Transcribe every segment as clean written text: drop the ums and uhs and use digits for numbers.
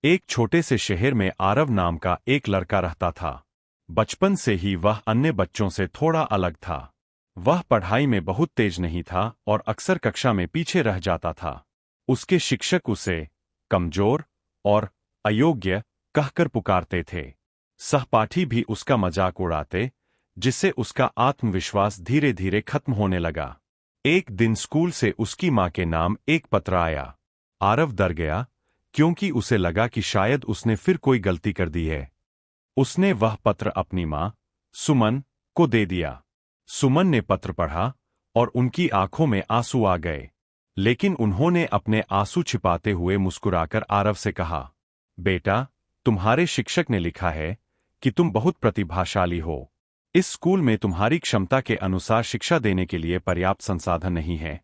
एक छोटे से शहर में आरव नाम का एक लड़का रहता था। बचपन से ही वह अन्य बच्चों से थोड़ा अलग था। वह पढ़ाई में बहुत तेज नहीं था और अक्सर कक्षा में पीछे रह जाता था। उसके शिक्षक उसे कमजोर और अयोग्य कहकर पुकारते थे। सहपाठी भी उसका मजाक उड़ाते, जिससे उसका आत्मविश्वास धीरे धीरे खत्म होने लगा। एक दिन स्कूल से उसकी मां के नाम एक पत्र आया। आरव डर गया, क्योंकि उसे लगा कि शायद उसने फिर कोई गलती कर दी है। उसने वह पत्र अपनी मां, सुमन, को दे दिया। सुमन ने पत्र पढ़ा और उनकी आंखों में आंसू आ गए। लेकिन उन्होंने अपने आंसू छिपाते हुए मुस्कुराकर आरव से कहा, बेटा, तुम्हारे शिक्षक ने लिखा है कि तुम बहुत प्रतिभाशाली हो। इस स्कूल में तुम्हारी क्षमता के अनुसार शिक्षा देने के लिए पर्याप्त संसाधन नहीं है,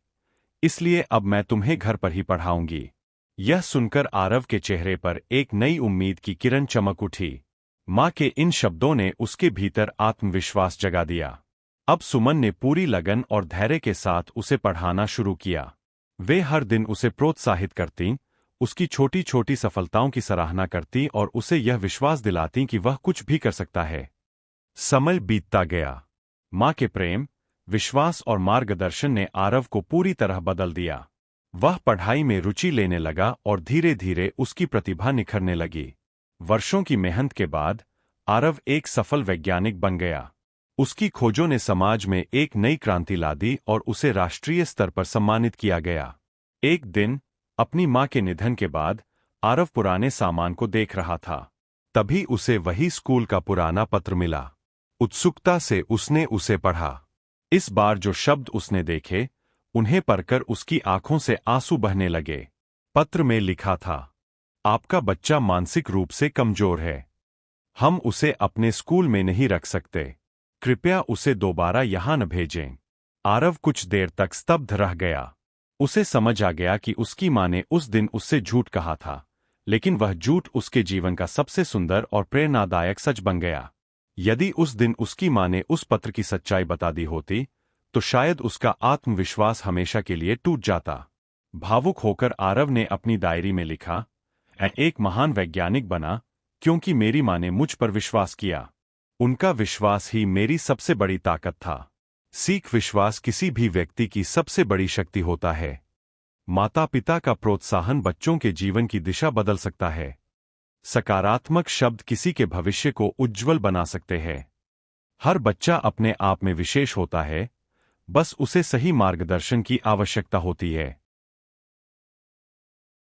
इसलिए अब मैं तुम्हें घर पर ही पढ़ाऊंगी। यह सुनकर आरव के चेहरे पर एक नई उम्मीद की किरण चमक उठी। मां के इन शब्दों ने उसके भीतर आत्मविश्वास जगा दिया। अब सुमन ने पूरी लगन और धैर्य के साथ उसे पढ़ाना शुरू किया। वे हर दिन उसे प्रोत्साहित करतीं, उसकी छोटी छोटी सफलताओं की सराहना करतीं और उसे यह विश्वास दिलातीं कि वह कुछ भी कर सकता है। समय बीतता गया। मां के प्रेम, विश्वास और मार्गदर्शन ने आरव को पूरी तरह बदल दिया। वह पढ़ाई में रुचि लेने लगा और धीरे धीरे उसकी प्रतिभा निखरने लगी। वर्षों की मेहनत के बाद आरव एक सफल वैज्ञानिक बन गया। उसकी खोजों ने समाज में एक नई क्रांति ला दी और उसे राष्ट्रीय स्तर पर सम्मानित किया गया। एक दिन, अपनी मां के निधन के बाद, आरव पुराने सामान को देख रहा था। तभी उसे वही स्कूल का पुराना पत्र मिला। उत्सुकता से उसने उसे पढ़ा। इस बार जो शब्द उसने देखे, उन्हें पढ़कर उसकी आंखों से आंसू बहने लगे। पत्र में लिखा था, आपका बच्चा मानसिक रूप से कमजोर है। हम उसे अपने स्कूल में नहीं रख सकते। कृपया उसे दोबारा यहां न भेजें। आरव कुछ देर तक स्तब्ध रह गया। उसे समझ आ गया कि उसकी मां ने उस दिन उससे झूठ कहा था, लेकिन वह झूठ उसके जीवन का सबसे सुंदर और प्रेरणादायक सच बन गया। यदि उस दिन उसकी मां ने उस पत्र की सच्चाई बता दी होती, तो शायद उसका आत्मविश्वास हमेशा के लिए टूट जाता। भावुक होकर आरव ने अपनी डायरी में लिखा, मैं एक महान वैज्ञानिक बना क्योंकि मेरी मां ने मुझ पर विश्वास किया। उनका विश्वास ही मेरी सबसे बड़ी ताकत था। सीख विश्वास किसी भी व्यक्ति की सबसे बड़ी शक्ति होता है। माता पिता का प्रोत्साहन बच्चों के जीवन की दिशा बदल सकता है। सकारात्मक शब्द किसी के भविष्य को उज्ज्वल बना सकते हैं। हर बच्चा अपने आप में विशेष होता है, बस उसे सही मार्गदर्शन की आवश्यकता होती है।